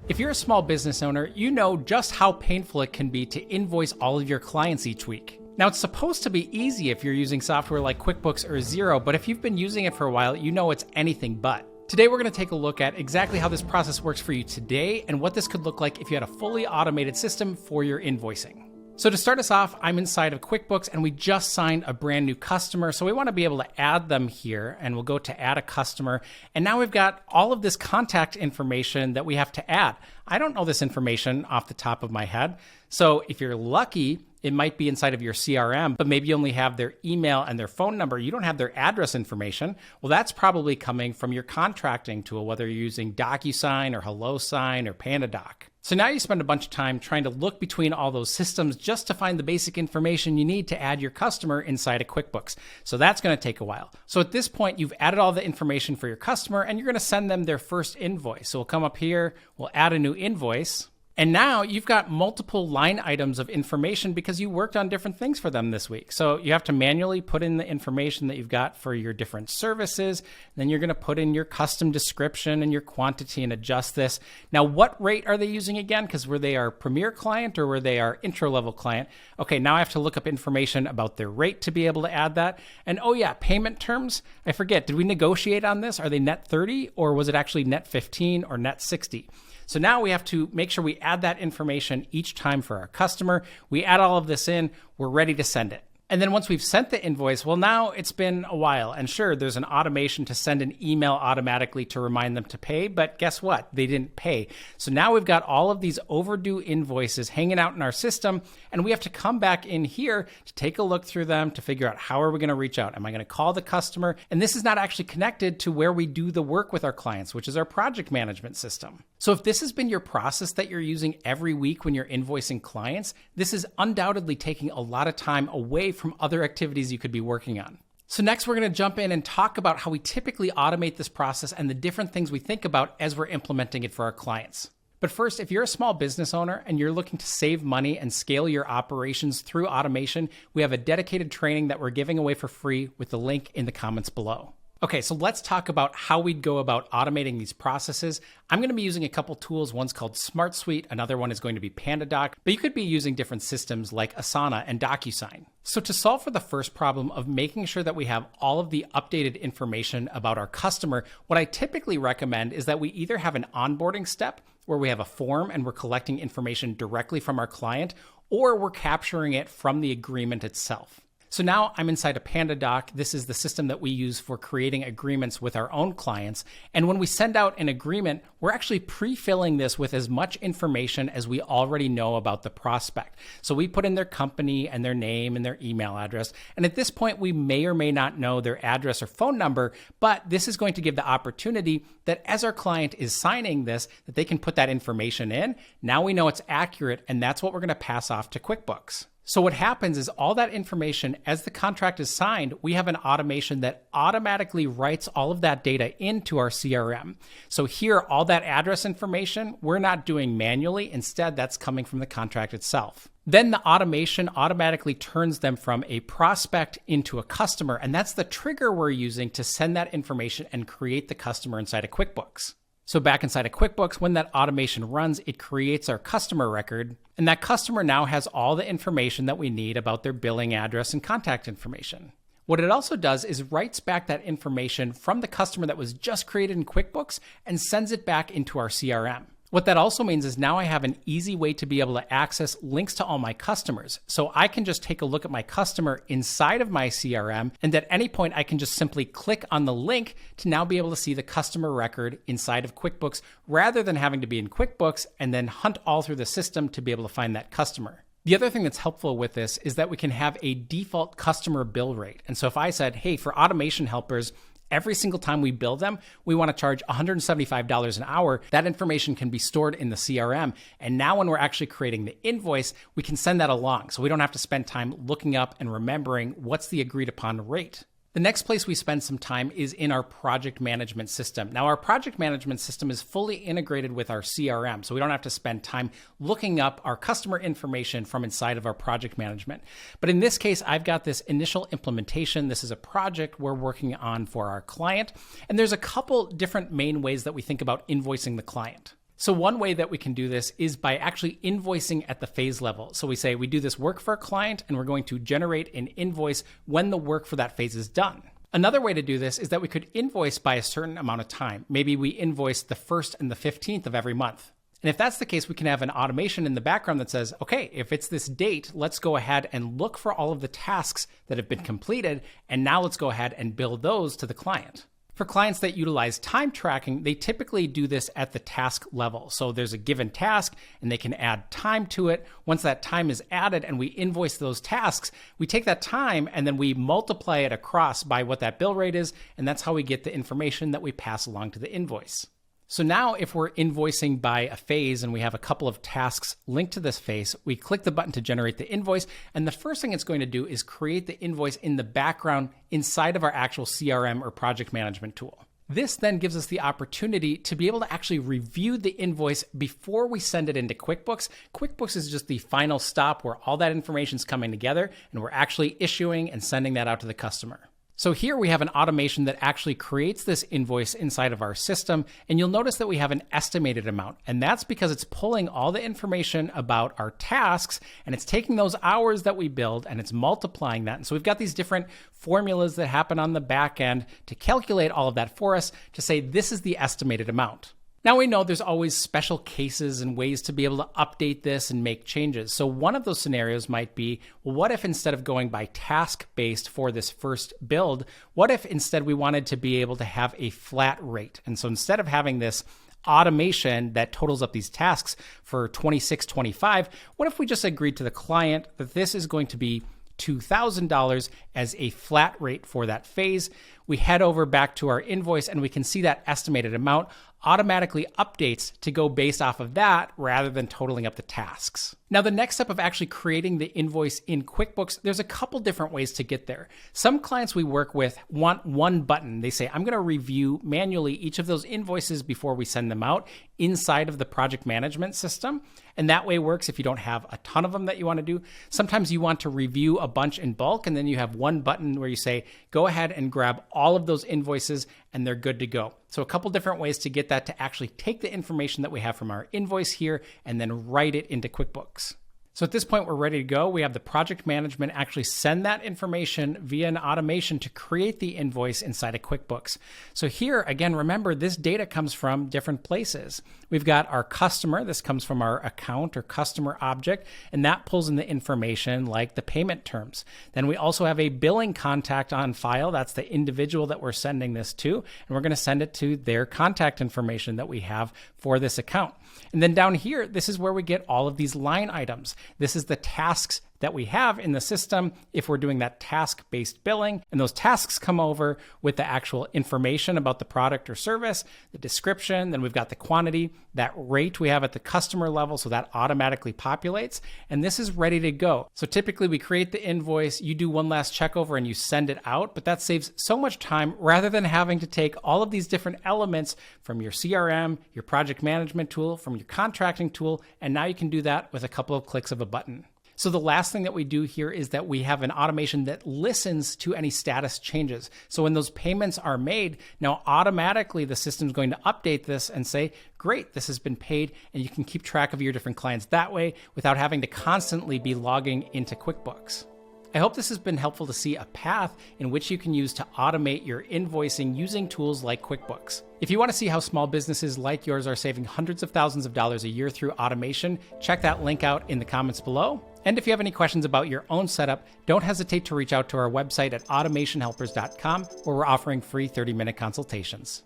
If you're a small business owner, you know just how painful it can be to invoice all of your clients each week. Now, it's supposed to be easy if you're using software like QuickBooks or Xero, but if you've been using it for a while, you know it's anything but. Today, we're going to take a look at exactly how this process works for you today and what this could look like if you had a fully automated system for your invoicing. So to start us off, I'm inside of QuickBooks and we just signed a brand new customer. So we want to be able to add them here, and we'll go to add a customer. And now we've got all of this contact information that we have to add. I don't know this information off the top of my head. So if you're lucky, it might be inside of your CRM, but maybe you only have their email and their phone number. You don't have their address information. Well, that's probably coming from your contracting tool, whether you're using DocuSign or HelloSign or PandaDoc. So now you spend a bunch of time trying to look between all those systems just to find the basic information you need to add your customer inside of QuickBooks. So that's going to take a while. So at this point, you've added all the information for your customer and you're going to send them their first invoice. So we'll come up here, we'll add a new invoice. And now you've got multiple line items of information because you worked on different things for them this week. So you have to manually put in the information that you've got for your different services. Then you're going to put in your custom description and your quantity and adjust this. Now, what rate are they using again? Because were they our premier client or were they our intro level client? Okay, now I have to look up information about their rate to be able to add that. And oh yeah, payment terms. I forget, did we negotiate on this? Are they net 30 or was it actually net 15 or net 60? So now we have to make sure we add that information each time for our customer. We add all of this in, we're ready to send it. And then once we've sent the invoice, well, now it's been a while. And sure, there's an automation to send an email automatically to remind them to pay, but guess what? They didn't pay. So now we've got all of these overdue invoices hanging out in our system, and we have to come back in here to take a look through them to figure out how are we going to reach out? Am I going to call the customer? And this is not actually connected to where we do the work with our clients, which is our project management system. So if this has been your process that you're using every week when you're invoicing clients, this is undoubtedly taking a lot of time away from other activities you could be working on. So next we're going to jump in and talk about how we typically automate this process and the different things we think about as we're implementing it for our clients. But first, if you're a small business owner and you're looking to save money and scale your operations through automation, we have a dedicated training that we're giving away for free with the link in the comments below. Okay, so let's talk about how we'd go about automating these processes. I'm going to be using a couple tools. One's called SmartSuite. Another one is going to be PandaDoc, but you could be using different systems like Asana and DocuSign. So to solve for the first problem of making sure that we have all of the updated information about our customer, what I typically recommend is that we either have an onboarding step where we have a form and we're collecting information directly from our client, or we're capturing it from the agreement itself. So now I'm inside of PandaDoc. This is the system that we use for creating agreements with our own clients. And when we send out an agreement, we're actually pre-filling this with as much information as we already know about the prospect. So we put in their company and their name and their email address. And at this point, we may or may not know their address or phone number, but this is going to give the opportunity that as our client is signing this, that they can put that information in. Now we know it's accurate, and that's what we're going to pass off to QuickBooks. So what happens is all that information, as the contract is signed, we have an automation that automatically writes all of that data into our CRM. So here, all that address information, we're not doing manually. Instead, that's coming from the contract itself. Then the automation automatically turns them from a prospect into a customer, and that's the trigger we're using to send that information and create the customer inside of QuickBooks. So back inside of QuickBooks, when that automation runs, it creates our customer record, and that customer now has all the information that we need about their billing address and contact information. What it also does is writes back that information from the customer that was just created in QuickBooks and sends it back into our CRM. What that also means is now I have an easy way to be able to access links to all my customers. So I can just take a look at my customer inside of my CRM, and at any point I can just simply click on the link to now be able to see the customer record inside of QuickBooks rather than having to be in QuickBooks and then hunt all through the system to be able to find that customer. The other thing that's helpful with this is that we can have a default customer bill rate. And so if I said, hey, for automation helpers, every single time we bill them, we want to charge $175 an hour. That information can be stored in the CRM. And now when we're actually creating the invoice, we can send that along. So we don't have to spend time looking up and remembering what's the agreed upon rate. The next place we spend some time is in our project management system. Now, our project management system is fully integrated with our CRM, so we don't have to spend time looking up our customer information from inside of our project management. But in this case, I've got this initial implementation. This is a project we're working on for our client, and there's a couple different main ways that we think about invoicing the client. So one way that we can do this is by actually invoicing at the phase level. So we say we do this work for a client and we're going to generate an invoice when the work for that phase is done. Another way to do this is that we could invoice by a certain amount of time. Maybe we invoice the 1st and the 15th of every month. And if that's the case, we can have an automation in the background that says, okay, if it's this date, let's go ahead and look for all of the tasks that have been completed. And now let's go ahead and bill those to the client. For clients that utilize time tracking, they typically do this at the task level. So there's a given task and they can add time to it. Once that time is added and we invoice those tasks, we take that time and then we multiply it across by what that bill rate is. And that's how we get the information that we pass along to the invoice. So now if we're invoicing by a phase and we have a couple of tasks linked to this phase, we click the button to generate the invoice. And the first thing it's going to do is create the invoice in the background inside of our actual CRM or project management tool. This then gives us the opportunity to be able to actually review the invoice before we send it into QuickBooks. QuickBooks is just the final stop where all that information is coming together and we're actually issuing and sending that out to the customer. So here we have an automation that actually creates this invoice inside of our system, and you'll notice that we have an estimated amount, and that's because it's pulling all the information about our tasks, and it's taking those hours that we build, and it's multiplying that. And so we've got these different formulas that happen on the back end to calculate all of that for us to say this is the estimated amount. Now we know there's always special cases and ways to be able to update this and make changes. So one of those scenarios might be, well, what if instead of going by task-based for this first build, what if instead we wanted to be able to have a flat rate? And so instead of having this automation that totals up these tasks for $26.25, what if we just agreed to the client that this is going to be $2,000 as a flat rate for that phase? We head over back to our invoice and we can see that estimated amount automatically updates to go based off of that rather than totaling up the tasks. Now, the next step of actually creating the invoice in QuickBooks, there's a couple different ways to get there. Some clients we work with want one button. They say, I'm going to review manually each of those invoices before we send them out inside of the project management system. And that way works if you don't have a ton of them that you want to do. Sometimes you want to review a bunch in bulk, and then you have one button where you say, go ahead and grab all of those invoices and they're good to go. So a couple different ways to get that to actually take the information that we have from our invoice here and then write it into QuickBooks. So at this point, we're ready to go. We have the project management actually send that information via an automation to create the invoice inside of QuickBooks. So here, again, remember, this data comes from different places. We've got our customer. This comes from our account or customer object, and that pulls in the information like the payment terms. Then we also have a billing contact on file. That's the individual that we're sending this to, and we're going to send it to their contact information that we have for this account. And then down here, this is where we get all of these line items. This is the tasks that we have in the system if we're doing that task-based billing. And those tasks come over with the actual information about the product or service, the description, then we've got the quantity, that rate we have at the customer level, so that automatically populates. And this is ready to go. So typically we create the invoice, you do one last check over and you send it out, but that saves so much time rather than having to take all of these different elements from your CRM, your project management tool, from your contracting tool, and now you can do that with a couple of clicks of a button. So the last thing that we do here is that we have an automation that listens to any status changes. So when those payments are made, now automatically the system's going to update this and say, great, this has been paid, and you can keep track of your different clients that way without having to constantly be logging into QuickBooks. I hope this has been helpful to see a path in which you can use to automate your invoicing using tools like QuickBooks. If you want to see how small businesses like yours are saving hundreds of thousands of dollars a year through automation, check that link out in the comments below. And if you have any questions about your own setup, don't hesitate to reach out to our website at automationhelpers.com, where we're offering free 30-minute consultations.